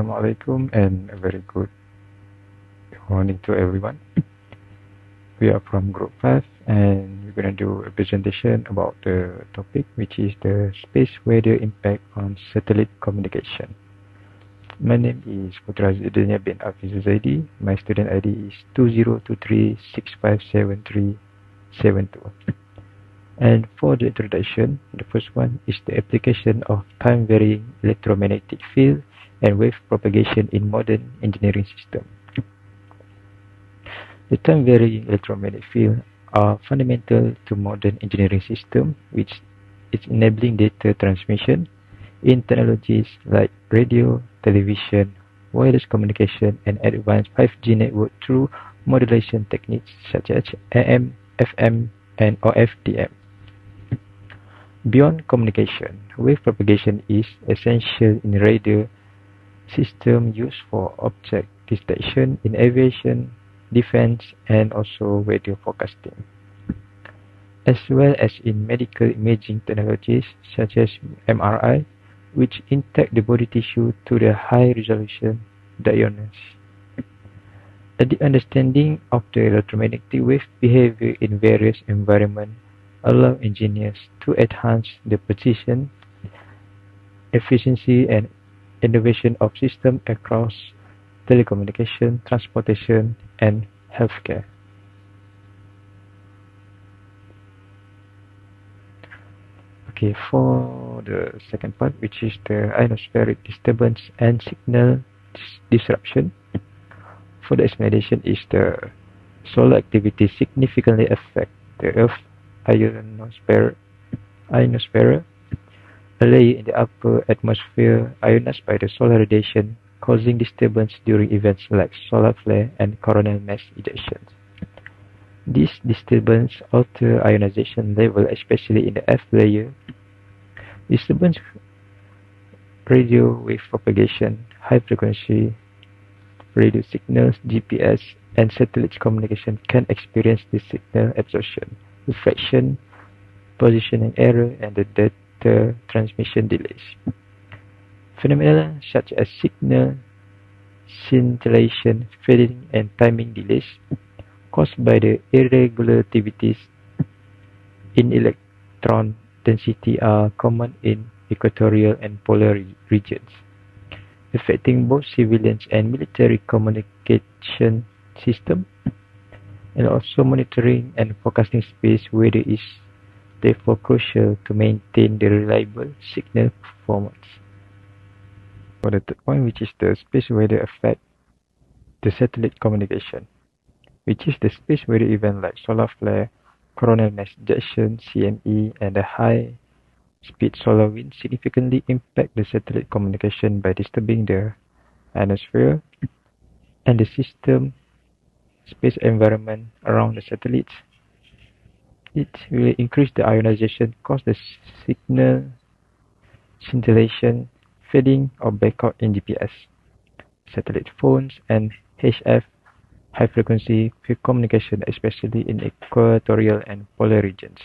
Assalamualaikum and a very good morning to everyone. We are from Group 5 and we're going to do a presentation about the topic which is the space weather impact on satellite communication. My name is Putra bin Hafiz Zaidi. My student ID is 2023657372. And for the introduction, the first one is the application of time-varying electromagnetic field and wave propagation in modern engineering systems. The time-varying electromagnetic field are fundamental to modern engineering systems, which is enabling data transmission in technologies like radio, television, wireless communication, and advanced 5G network through modulation techniques such as AM, FM, and OFDM. Beyond communication, wave propagation is essential in radio system used for object detection in aviation, defense, and also radio forecasting, as well as in medical imaging technologies such as MRI, which intact the body tissue to the high-resolution diagnosis. A deep understanding of the electromagnetic wave behavior in various environments allow engineers to enhance the precision, efficiency, and innovation of systems across telecommunication, transportation, and healthcare. Okay, for the second part, which is the ionospheric disturbance and signal disruption. For the explanation is the solar activity significantly affect the Earth ionosphere, a layer in the upper atmosphere ionized by the solar radiation, causing disturbance during events like solar flare and coronal mass ejections. This disturbance alter ionization level, especially in the F layer. Disturbance, radio wave propagation, high frequency radio signals, GPS, and satellite communication can experience the signal absorption, refraction, positioning error, and the data transmission delays. Phenomena such as signal scintillation, fading, and timing delays caused by the irregularities in electron density are common in equatorial and polar regions, affecting both civilians and military communication systems, and also monitoring and forecasting space weather is therefore crucial to maintain the reliable signal performance. For the third point, which is the space weather affect the satellite communication, which is the space weather event like solar flare, coronal mass ejection, CME, and the high-speed solar wind significantly impact the satellite communication by disturbing the ionosphere and the system space environment around the satellites. It will increase the ionization, cause the signal scintillation, fading, or blackout in GPS, satellite phones, and HF high-frequency communication, especially in equatorial and polar regions.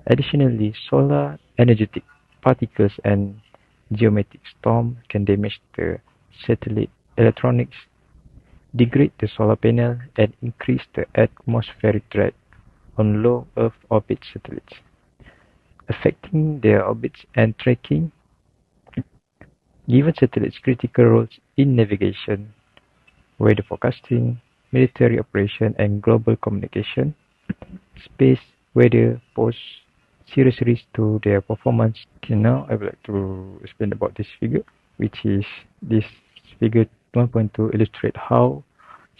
Additionally, solar energetic particles and geometric storm can damage the satellite electronics, degrade the solar panel, and increase the atmospheric threat on low Earth orbit satellites, affecting their orbits and tracking. Given satellites' critical roles in navigation, weather forecasting, military operation, and global communication, space weather pose serious risk to their performance. Okay, now I would like to explain about this figure, which is this figure 1.2 illustrate how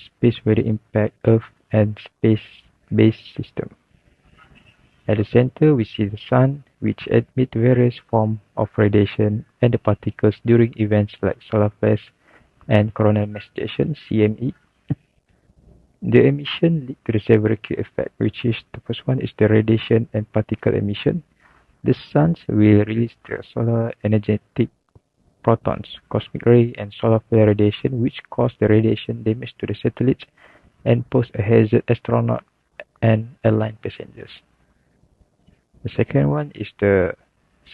space weather impact Earth and space-based system. At the center, we see the sun, which emit various forms of radiation and the particles during events like solar flares and coronal mass ejection (CME). The emission lead to the several key effects, which is the first one is the radiation and particle emission. The sun will release the solar energetic protons, cosmic ray, and solar flare radiation, which cause the radiation damage to the satellites and pose a hazard astronaut and airline passengers. The second one is the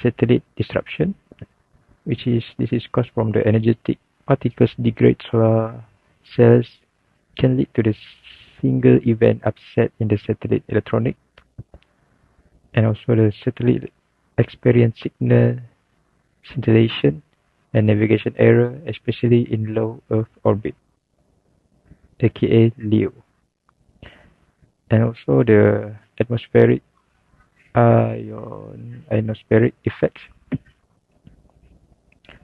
satellite disruption, which is caused from the energetic particles degrade solar cells can lead to the single event upset in the satellite electronic, and also the satellite experience signal scintillation and navigation error, especially in low Earth orbit, aka LEO. And also the ionospheric effect.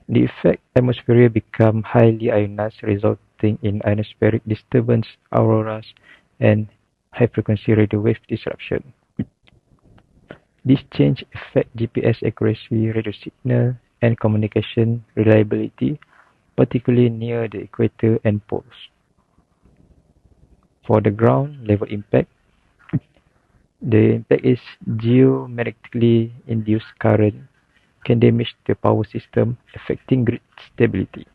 The effect atmosphere become highly ionized, resulting in ionospheric disturbance, auroras, and high-frequency radio wave disruption. This change affect GPS accuracy, radio signal, and communication reliability, particularly near the equator and poles. For the ground level impact, the impact is geomagnetically induced current can damage the power system, affecting grid stability,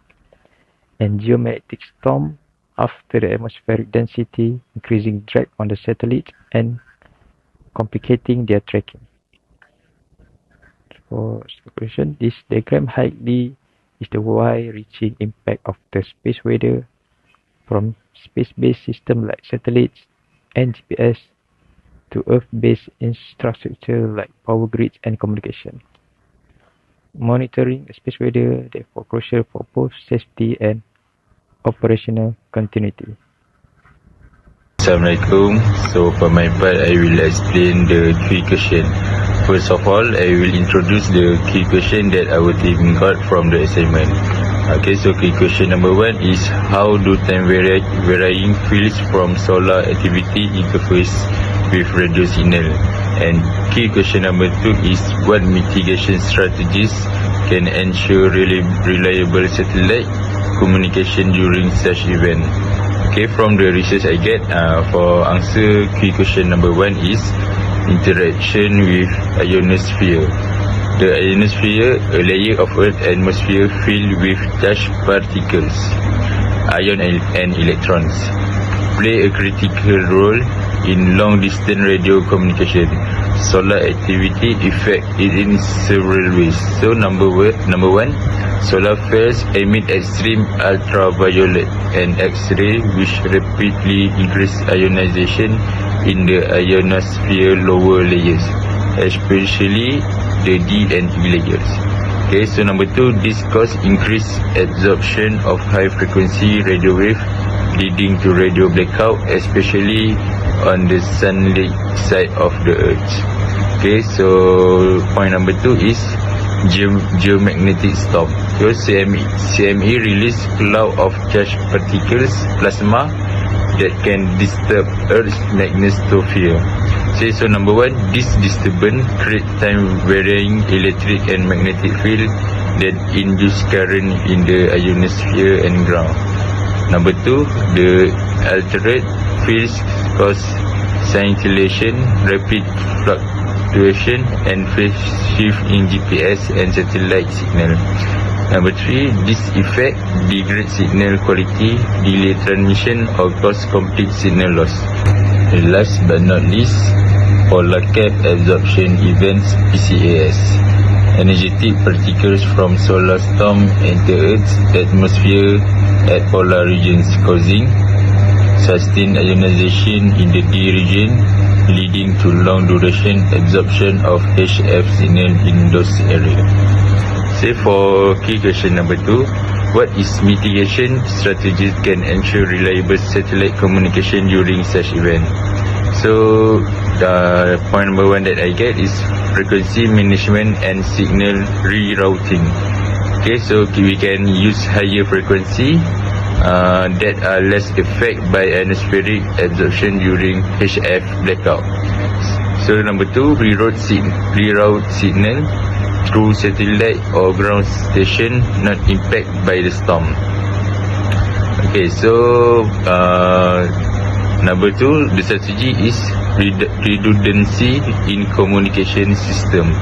and geomagnetic storm after the atmospheric density, increasing drag on the satellite and complicating their tracking. For conclusion, this diagram highly is the wide-reaching impact of the space weather from space-based systems like satellites and GPS to Earth-based infrastructure like power grids and communication. Monitoring space weather therefore crucial for both safety and operational continuity. Assalamualaikum. So for my part, I will explain the key question. First of all, I will introduce the key question that our team got from the assignment. Okay, so key question number 1 is how do time varying fields from solar activity interface with radio signal? And key question number 2 is what mitigation strategies can ensure reliable satellite communication during such event? Okay, from the research I get, for answer key question number 1 is interaction with ionosphere. The ionosphere, a layer of Earth atmosphere filled with charged particles, ion and electrons, play a critical role in long-distance radio communication. Solar activity affect it in several ways. So number 1, solar flares emit extreme ultraviolet and X-ray which rapidly increase ionization in the ionosphere lower layers, especially the D and E layers. Okay, so number 2, this cause increased absorption of high frequency radio wave, leading to radio blackout, especially on the sunlit side of the Earth. Okay, so point number 2 is geomagnetic storm. So CME release cloud of charged particles, plasma, that can disturb Earth's magnetosphere. Okay, so number 1, this disturbance create time varying electric and magnetic field that induce current in the ionosphere and ground. Number 2, the altered fields cause scintillation, rapid fluctuation, and phase shift in GPS and satellite signal. Number 3, this effect degrade signal quality, delay transmission, or cause complete signal loss. And last but not least, polar cap absorption events, PCAS. Energetic particles from solar storm enter Earth's atmosphere at polar regions, causing sustained ionization in the D region, leading to long duration absorption of HF signal in those areas. So for key question number 2, what is mitigation strategies can ensure reliable satellite communication during such event? So point number 1 that I get is frequency management and signal rerouting. Okay, so we can use higher frequency that are less affected by atmospheric absorption during HF blackout. So number 2, reroute signal through satellite or ground station not impacted by the storm. Okay, so number 2, the strategy is redundancy in communication system.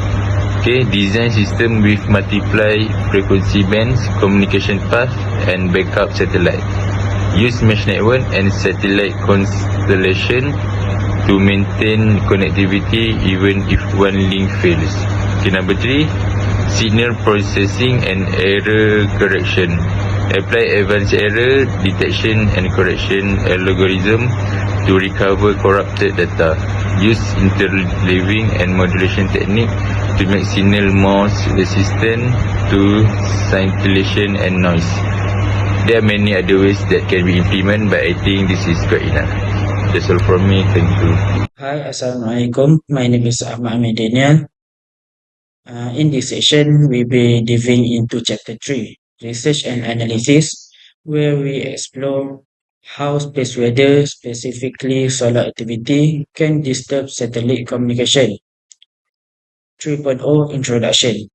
Okay, design system with multiply frequency bands, communication path, and backup satellite. Use mesh network and satellite constellation to maintain connectivity even if one link fails. Okay, number 3, signal processing and error correction. Apply advanced error detection and correction algorithm to recover corrupted data. Use interleaving and modulation technique to make signal more resistant to scintillation and noise. There are many other ways that can be implemented, but I think this is quite enough. That's all from me. Thank you. Hi, Assalamualaikum. My name is Ahmad Daniel. In this session, we'll be diving into Chapter 3, Research and Analysis, where we explore how space weather, specifically solar activity, can disturb satellite communication. 3.0 Introduction.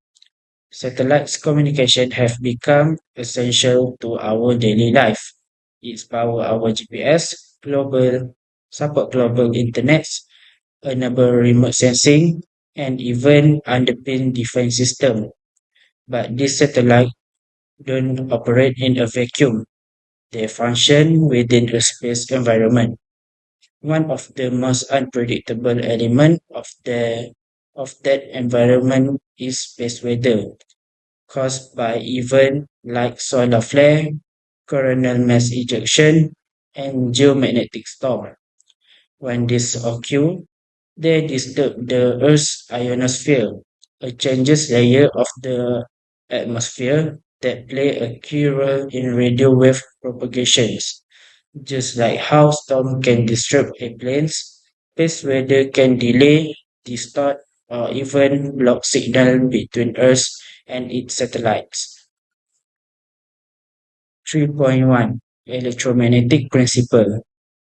Satellites communication have become essential to our daily life. It power our GPS, support global internets, enable remote sensing, and even underpin defense system. But these satellites don't operate in a vacuum. They function within a space environment. One of the most unpredictable elements of that environment is space weather, caused by events like solar flare, coronal mass ejection, and geomagnetic storm. When this occurs, they disturb the Earth's ionosphere, a changes layer of the atmosphere that play a key role in radio wave propagations. Just like how storm can disrupt airplanes, space weather can delay, distort, or even block signal between Earth and its satellites. 3.1 Electromagnetic Principle.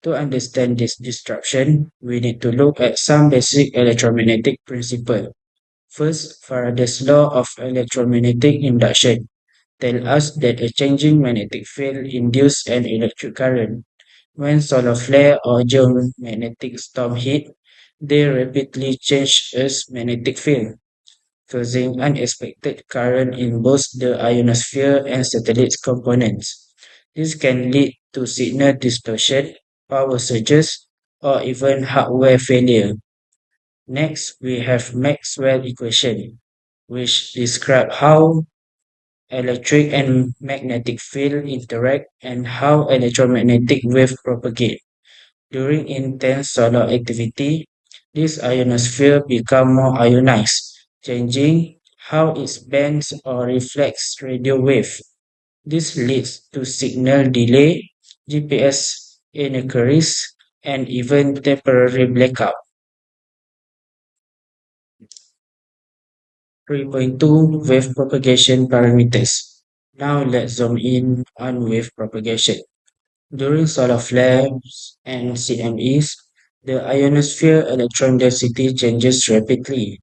To understand this disruption, we need to look at some basic electromagnetic principles. First, Faraday's law of electromagnetic induction tells us that a changing magnetic field induces an electric current. When solar flare or geomagnetic storm hit, they rapidly change Earth's magnetic field, causing unexpected current in both the ionosphere and satellite components. This can lead to signal distortion, power surges, or even hardware failure. Next, we have Maxwell equation, which describe how electric and magnetic field interact and how electromagnetic wave propagate. During intense solar activity, this ionosphere become more ionized, changing how it bends or reflects radio wave. This leads to signal delay, GPS inaccuracies, and even temporary blackout. 3.2 Wave propagation parameters. Now let's zoom in on wave propagation. During solar flares and CMEs, the ionosphere electron density changes rapidly.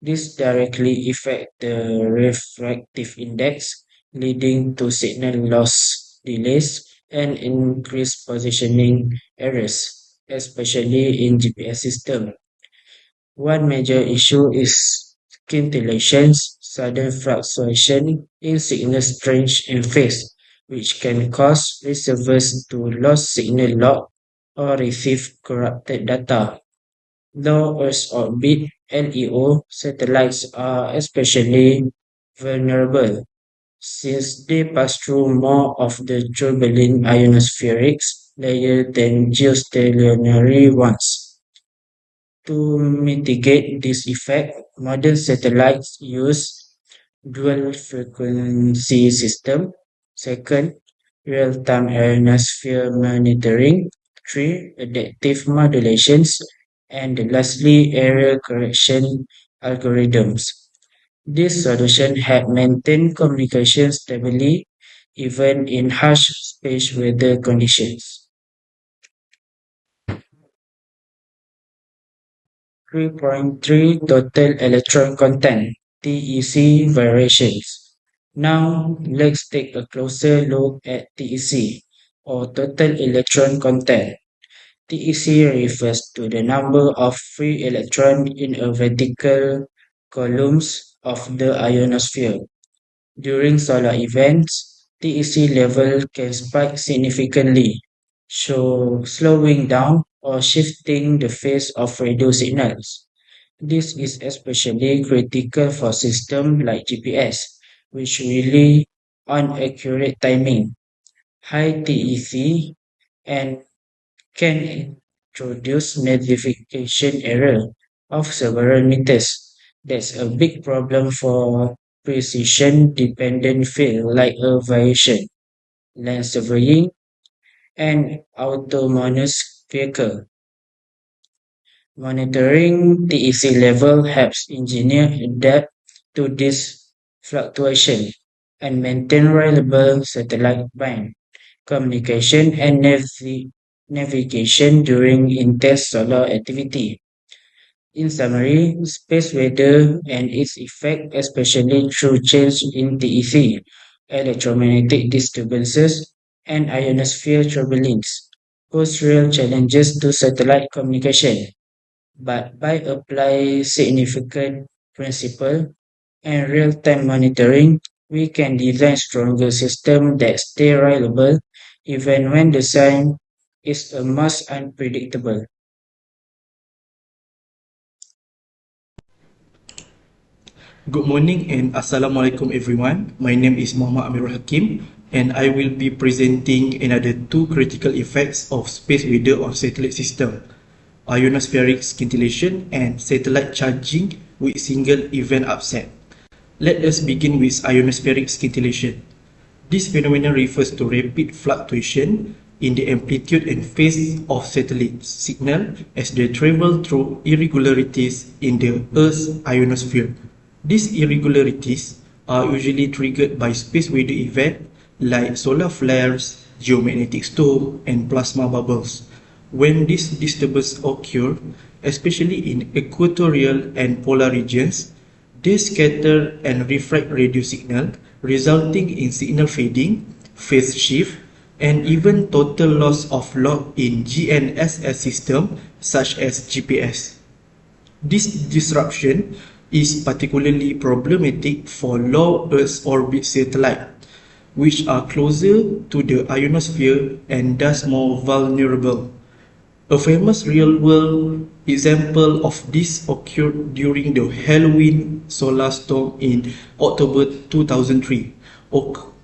This directly affects the refractive index, leading to signal loss, delays, and increased positioning errors, especially in GPS system. One major issue is scintillations, sudden fluctuation in signal strength and phase, which can cause receivers to lose signal lock or receive corrupted data. Low Earth orbit (LEO) satellites are especially vulnerable, since they pass through more of the turbulent ionospheric layer than geostationary ones. To mitigate this effect, modern satellites use dual frequency system. Second, real-time ionosphere monitoring. Three, adaptive modulations. And lastly, error correction algorithms. This solution help maintain communication stably even in harsh space weather conditions. 3.3 Total Electron Content (TEC) variations. Now, let's take a closer look at TEC, or Total Electron Content. TEC refers to the number of free electrons in a vertical columns of the ionosphere. During solar events, TEC level can spike significantly, slowing down or shifting the phase of radio signals. This is especially critical for systems like GPS, which rely on accurate timing, high TEC, and can introduce magnification error of several meters. That's a big problem for precision-dependent field like aviation, land surveying, and autonomous vehicle. Monitoring TEC level helps engineers adapt to this fluctuation and maintain reliable satellite band communication and navigation during intense solar activity. In summary, space weather and its effect, especially through change in TEC, electromagnetic disturbances, and ionosphere turbulence, pose real challenges to satellite communication. But by applying significant principle and real-time monitoring, we can design stronger systems that stay reliable even when the sign is a most unpredictable. Good morning and Assalamualaikum everyone. My name is Muhammad Amirul Hakim and I will be presenting another two critical effects of space weather on satellite system: ionospheric scintillation and satellite charging with single event upset. Let us begin with ionospheric scintillation. This phenomenon refers to rapid fluctuation in the amplitude and phase of satellite signal as they travel through irregularities in the Earth's ionosphere. These irregularities are usually triggered by space weather events like solar flares, geomagnetic storm, and plasma bubbles. When these disturbances occur, especially in equatorial and polar regions, they scatter and refract radio signal, resulting in signal fading, phase shift, and even total loss of log in GNSS system such as GPS. This disruption is particularly problematic for low Earth orbit satellites, which are closer to the ionosphere and thus more vulnerable. A famous real-world example of this occurred during the Halloween solar storm in October 2003.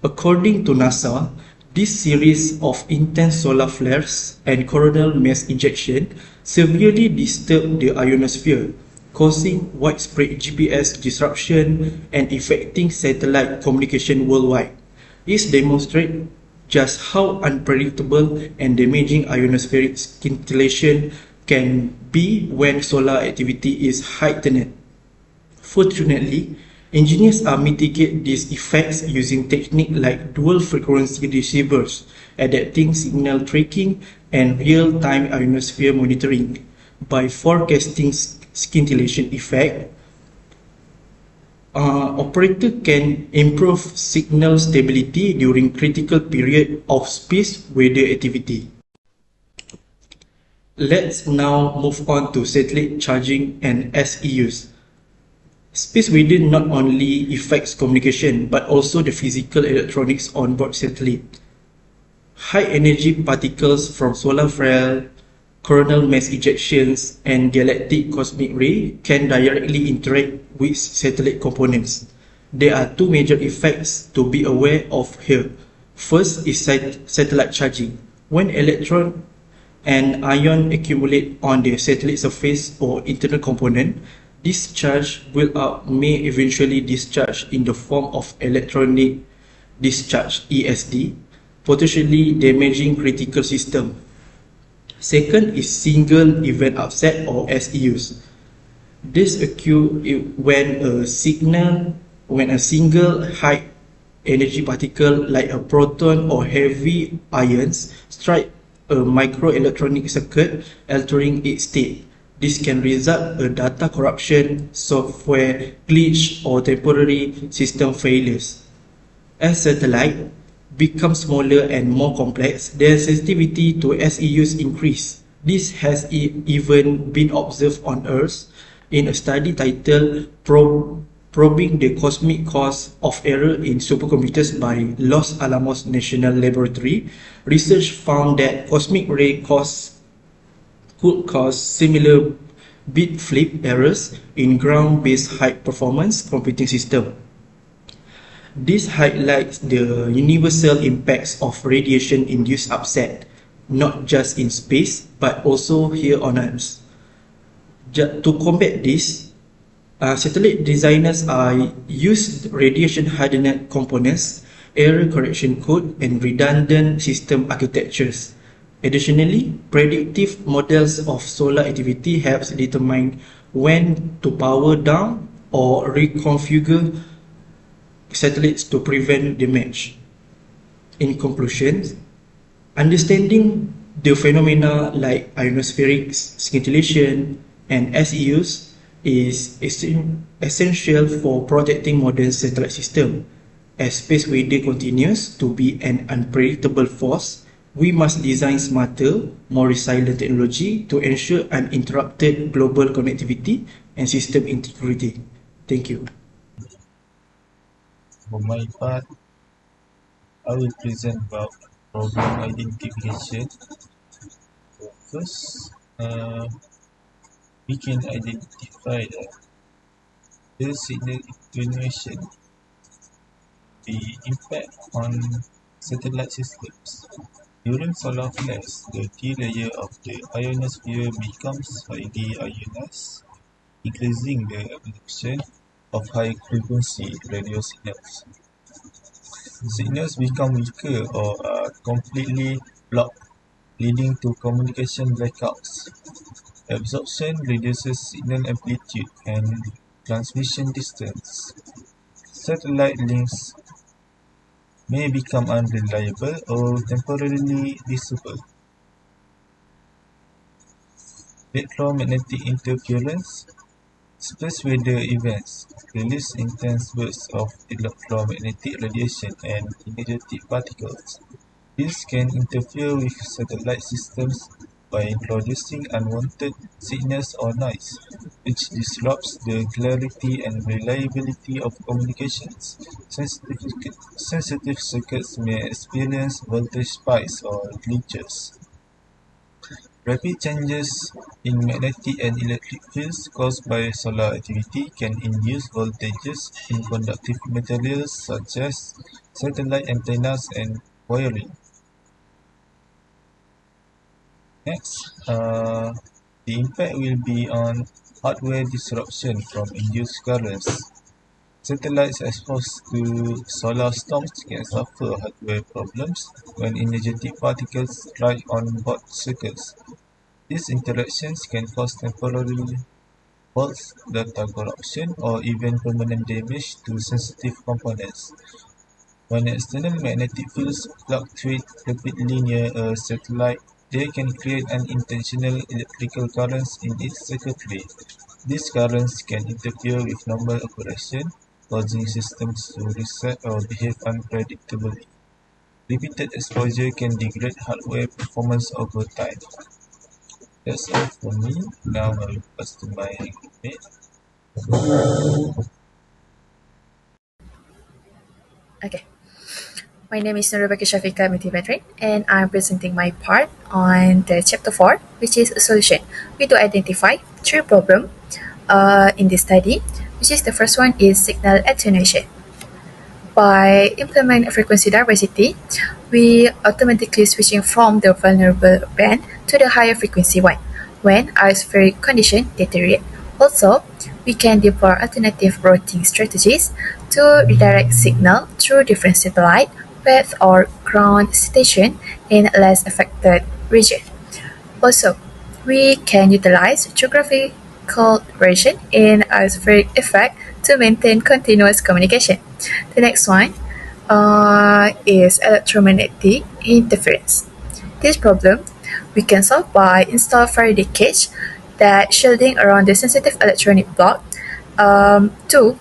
According to NASA, this series of intense solar flares and coronal mass ejection severely disturbed the ionosphere, causing widespread GPS disruption and affecting satellite communication worldwide. It demonstrates just how unpredictable and damaging ionospheric scintillation can be when solar activity is heightened. Fortunately, engineers are mitigate these effects using techniques like dual frequency receivers, adapting signal tracking, and real-time ionosphere monitoring. By forecasting scintillation effect, operator can improve signal stability during critical period of space weather activity. Let's now move on to satellite charging and SEUs. Space weather not only affects communication but also the physical electronics on board satellite. High energy particles from solar flare, coronal mass ejections, and galactic cosmic ray can directly interact with satellite components. There are two major effects to be aware of here. First is satellite charging. When electron and ion accumulate on the satellite surface or internal component, this charge built up may eventually discharge in the form of electronic discharge (ESD), potentially damaging critical system. Second is single event upset or SEUs. This occurs when a single high energy particle like a proton or heavy ions strike a microelectronic circuit, altering its state. This can result in data corruption, software glitch, or temporary system failures. As satellite become smaller and more complex, their sensitivity to SEUs increase. This has even been observed on Earth in a study titled Probing the Cosmic Cause of Error in Supercomputers by Los Alamos National Laboratory. Research found that cosmic ray could cause similar bit flip errors in ground-based high-performance computing systems. This highlights the universal impacts of radiation-induced upset, not just in space, but also here on Earth. To combat this, satellite designers use radiation-hardened components, error correction code, and redundant system architectures. Additionally, predictive models of solar activity helps determine when to power down or reconfigure satellites to prevent damage. In conclusion, understanding the phenomena like ionospheric scintillation and SEUs is essential for projecting modern satellite system. As space weather continues to be an unpredictable force, we must design smarter, more resilient technology to ensure uninterrupted global connectivity and system integrity. Thank you. For my part, I will present about problem identification. First, we can identify the signal attenuation, the impact on satellite systems. During solar flares, the key layer of the ionosphere becomes highly ionized, increasing the absorption of high-frequency radio signals. Signals become weaker or are completely blocked, leading to communication blackouts. Absorption reduces signal amplitude and transmission distance. Satellite links may become unreliable or temporarily visible. Electromagnetic interference. Space weather events release intense bursts of electromagnetic radiation and energetic particles. This can interfere with satellite systems by introducing unwanted signals or noise, which disrupts the clarity and reliability of communications. Sensitive circuits may experience voltage spikes or glitches. Rapid changes in magnetic and electric fields caused by solar activity can induce voltages in conductive materials such as satellite antennas and wiring. Next, the impact will be on hardware disruption from induced currents. Satellites exposed to solar storms can suffer hardware problems when energetic particles strike on board circuits. These interactions can cause temporary faults, data corruption, or even permanent damage to sensitive components. When external magnetic fields fluctuate rapidly near a satellite, they can create unintentional electrical currents in its circuitry. These currents can interfere with normal operation, causing systems to reset or behave unpredictably. Repeated exposure can degrade hardware performance over time. That's all from me. Now I will pass to my mate. Okay. My name is Nurasyiqin, and I'm presenting my part on the chapter 4, which is a solution. We do identify three problems in this study, which is the first one is signal attenuation. By implementing frequency diversity, we automatically switching from the vulnerable band to the higher frequency one when atmospheric condition deteriorate. Also, we can deploy alternative routing strategies to redirect signal through different satellite, path or ground station in less affected region. Also, we can utilize geographical variation in atmospheric effect to maintain continuous communication. The next one is electromagnetic interference. This problem we can solve by install Faraday cage that shielding around the sensitive electronic block to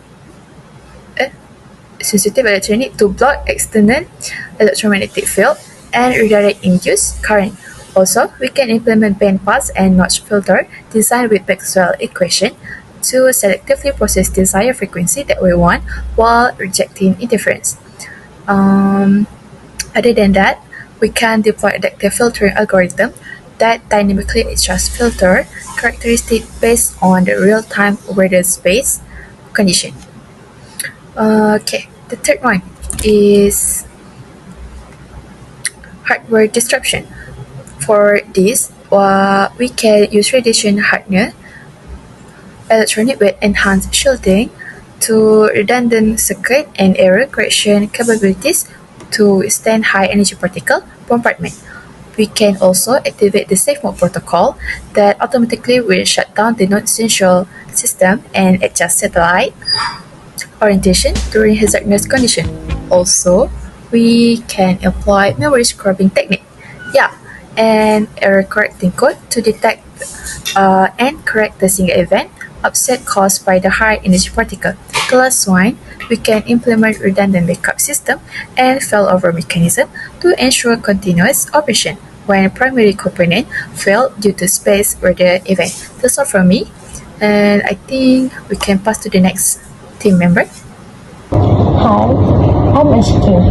block external electromagnetic field and redirect induced current. Also, we can implement bandpass and notch filter designed with Maxwell equation to selectively process desired frequency that we want while rejecting interference. Other than that, we can deploy adaptive filtering algorithm that dynamically adjusts filter characteristics based on the real-time weather space condition. Okay, The third one is hardware disruption. For this, we can use radiation hardener electronic with enhanced shielding to redundant circuit and error correction capabilities to withstand high energy particle bombardment. We can also activate the safe mode protocol that automatically will shut down the non-essential system and adjust satellite orientation during hazardous condition. Also, we can apply memory scrubbing technique. Yeah, and error correcting code to detect and correct the single event upset caused by the high energy particle. The last one, we can implement redundant backup system and failover mechanism to ensure continuous operation when primary component fail due to space weather event. That's all from me, and I think we can pass to the next team member. Hi, I'm Hakim.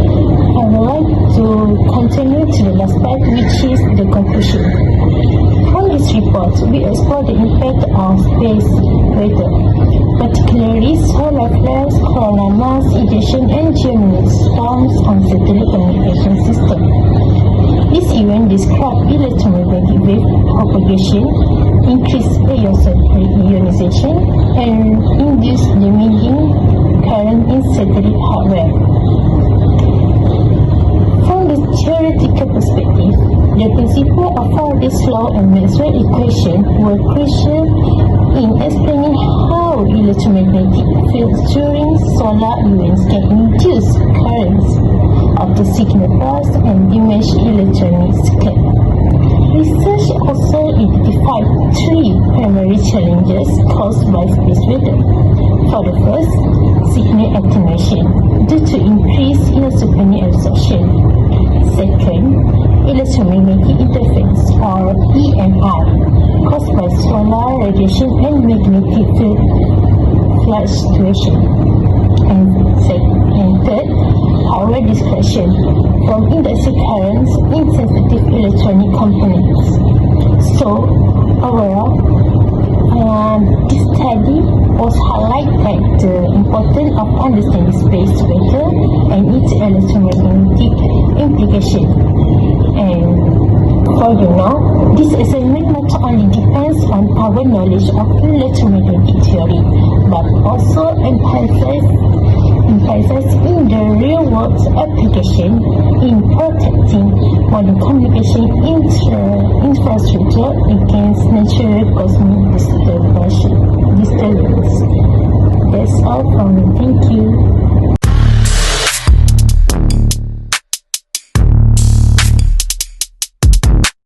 I would like to continue to the last part, which is the conclusion. From this report, we explore the impact of space weather, particularly solar flares, coronal mass ejection, and geomagnetic storms on satellite communication system. This event describes electromagnetic wave propagation, increased ionization, and induced limiting current in satellite hardware. From the theoretical perspective, the principle of Faraday's law and Maxwell equation were crucial in explaining how electromagnetic fields during solar events can induce currents of the signal pulse and diminish electronic scape. Research also identified three primary challenges caused by space weather. For the first, signal attenuation due to increased inner absorption. Second, electromagnetic interference or EMI caused by solar radiation and magnetic field fluctuation. And third, power dispersion from inductive currents in sensitive electronic components. So, overall, this study was highlighted the importance of understanding space weather and its electromagnetic implication. And further now, this assignment not only depends on our knowledge of electromagnetic theory, but also emphasizes in the real-world application in protecting modern communication infrastructure against natural cosmic disturbance. That's all from me. Thank you.